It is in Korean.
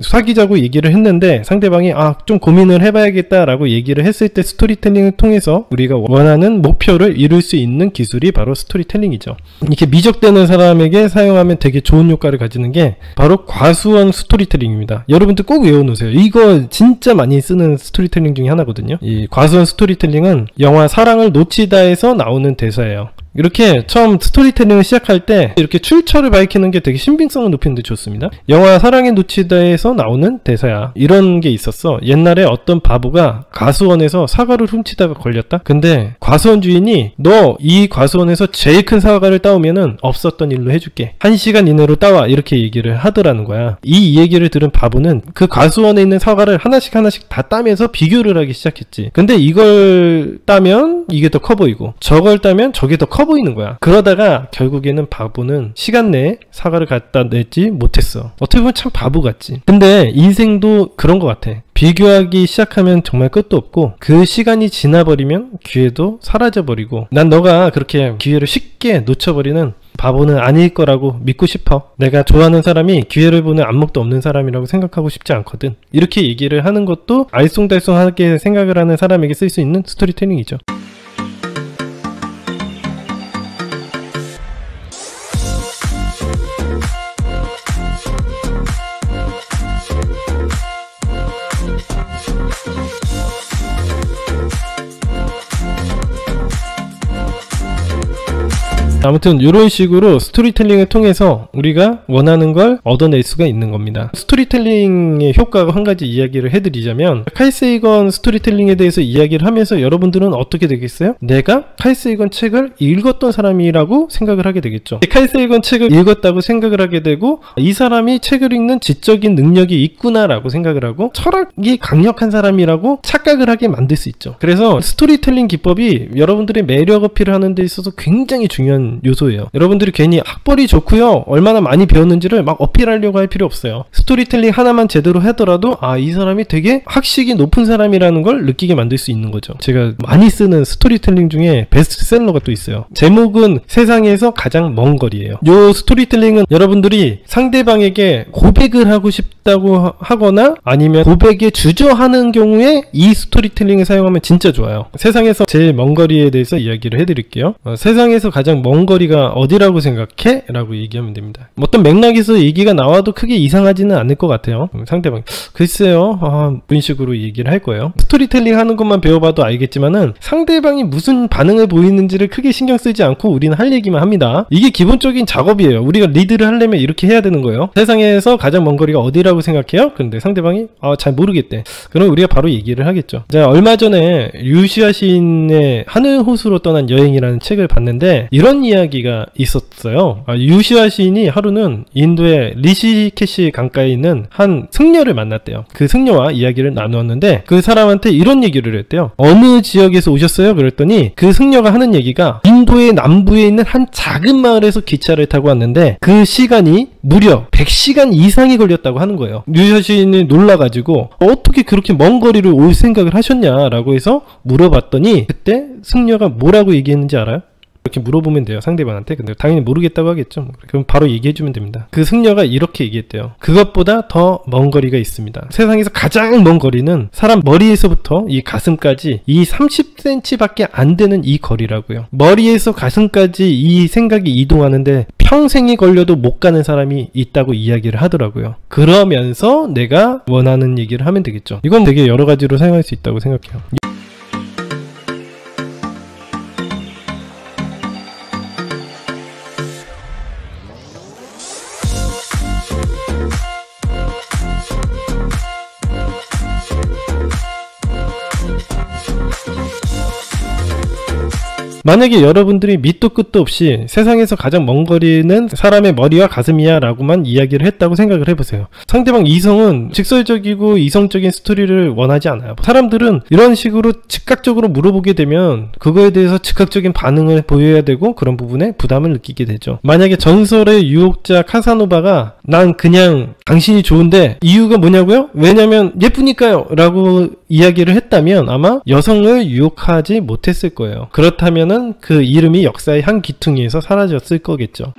사귀자고 얘기를 했는데 상대방이 좀 고민을 해봐야겠다 라고 얘기를 했을 때 스토리텔링을 통해서 우리가 원하는 목표를 이룰 수 있는 기술이 바로 스토리텔링이죠. 이렇게 미적되는 사람에게 사용하면 되게 좋은 효과를 가지는 게 바로 과수원 스토리텔링입니다. 여러분들 꼭 외워놓으세요. 이거 진짜 많이 쓰는 스토리텔링 중에 하나거든요. 이 과수원 스토리텔링은 영화 사랑을 놓치다에서 나오는 대사예요. 이렇게 처음 스토리텔링을 시작할 때 이렇게 출처를 밝히는 게 되게 신빙성을 높이는 데 좋습니다. 영화 사랑에 놓치다에서 나오는 대사야. 이런 게 있었어. 옛날에 어떤 바보가 과수원에서 사과를 훔치다가 걸렸다? 근데 과수원 주인이 너 이 과수원에서 제일 큰 사과를 따오면은 없었던 일로 해줄게. 1시간 이내로 따와. 이렇게 얘기를 하더라는 거야. 이 얘기를 들은 바보는 그 과수원에 있는 사과를 하나씩 다 따면서 비교를 하기 시작했지. 근데 이걸 따면 이게 더 커 보이고 저걸 따면 저게 더 커 보이는 거야. 그러다가 결국에는 바보는 시간 내에 사과를 갖다 내지 못했어. 어떻게 보면 참 바보 같지. 근데 인생도 그런 것 같아. 비교하기 시작하면 정말 끝도 없고 그 시간이 지나버리면 기회도 사라져버리고 난 너가 그렇게 기회를 쉽게 놓쳐버리는 바보는 아닐 거라고 믿고 싶어. 내가 좋아하는 사람이 기회를 보는 안목도 없는 사람이라고 생각하고 싶지 않거든. 이렇게 얘기를 하는 것도 알쏭달쏭하게 생각을 하는 사람에게 쓸 수 있는 스토리텔링이죠. 아무튼 이런 식으로 스토리텔링을 통해서 우리가 원하는 걸 얻어낼 수가 있는 겁니다. 스토리텔링의 효과가 한 가지 이야기를 해드리자면 칼 세이건 스토리텔링에 대해서 이야기를 하면서 여러분들은 어떻게 되겠어요? 내가 칼 세이건 책을 읽었던 사람이라고 생각을 하게 되겠죠. 칼 세이건 책을 읽었다고 생각을 하게 되고 이 사람이 책을 읽는 지적인 능력이 있구나 라고 생각을 하고 철학이 강력한 사람이라고 착각을 하게 만들 수 있죠. 그래서 스토리텔링 기법이 여러분들의 매력 어필을 하는 데 있어서 굉장히 중요한 요소예요. 여러분들이 괜히 학벌이 좋고요 얼마나 많이 배웠는지를 막 어필하려고 할 필요 없어요. 스토리텔링 하나만 제대로 하더라도 이 사람이 되게 학식이 높은 사람이라는 걸 느끼게 만들 수 있는 거죠. 제가 많이 쓰는 스토리텔링 중에 베스트셀러가 또 있어요. 제목은 세상에서 가장 먼 거리예요. 요 스토리텔링은 여러분들이 상대방에게 고백을 하고 싶다고 하거나 아니면 고백에 주저하는 경우에 이 스토리텔링을 사용하면 진짜 좋아요. 세상에서 제일 먼 거리에 대해서 이야기를 해드릴게요. 세상에서 가장 먼 거리가 어디라고 생각해? 라고 얘기하면 됩니다. 어떤 맥락에서 얘기가 나와도 크게 이상하지는 않을 것 같아요. 상대방 글쎄요 이런 식으로 얘기를 할 거예요. 스토리텔링 하는 것만 배워봐도 알겠지만은 상대방이 무슨 반응을 보이는지를 크게 신경 쓰지 않고 우리는 할 얘기만 합니다. 이게 기본적인 작업이에요. 우리가 리드를 하려면 이렇게 해야 되는 거예요. 세상에서 가장 먼 거리가 어디라고 생각해요? 근데 상대방이 잘 모르겠대. 그럼 우리가 바로 얘기를 하겠죠. 자, 얼마 전에 유시아 시인의 하늘호수로 떠난 여행이라는 책을 봤는데 이런 이야기가 있었어요. 유시아 시인이 하루는 인도의 리시케시 강가에 있는 한 승려를 만났대요. 그 승려와 이야기를 나누었는데 그 사람한테 이런 얘기를 했대요. 어느 지역에서 오셨어요? 그랬더니 그 승려가 하는 얘기가 인도의 남부에 있는 한 작은 마을에서 기차를 타고 왔는데 그 시간이 무려 100시간 이상이 걸렸다고 하는 거예요. 유시아 시인이 놀라가지고 어떻게 그렇게 먼 거리를 올 생각을 하셨냐라고 해서 물어봤더니 그때 승려가 뭐라고 얘기했는지 알아요? 이렇게 물어보면 돼요, 상대방한테. 근데 당연히 모르겠다고 하겠죠. 그럼 바로 얘기해주면 됩니다. 그 승려가 이렇게 얘기했대요. 그것보다 더 먼 거리가 있습니다. 세상에서 가장 먼 거리는 사람 머리에서부터 이 가슴까지 이 30cm밖에 안 되는 이 거리라고요. 머리에서 가슴까지 이 생각이 이동하는데 평생이 걸려도 못 가는 사람이 있다고 이야기를 하더라고요. 그러면서 내가 원하는 얘기를 하면 되겠죠. 이건 되게 여러 가지로 사용할 수 있다고 생각해요. 만약에 여러분들이 밑도 끝도 없이 세상에서 가장 먼 거리는 사람의 머리와 가슴이야 라고만 이야기를 했다고 생각을 해보세요. 상대방 이성은 직설적이고 이성적인 스토리를 원하지 않아요. 사람들은 이런 식으로 즉각적으로 물어보게 되면 그거에 대해서 즉각적인 반응을 보여야 되고 그런 부분에 부담을 느끼게 되죠. 만약에 전설의 유혹자 카사노바가 난 그냥 당신이 좋은데 이유가 뭐냐고요? 왜냐면 예쁘니까요 라고 이야기를 했다면 아마 여성을 유혹하지 못했을 거예요. 그렇다면은 그 이름이 역사의 한 귀퉁이에서 사라졌을 거겠죠.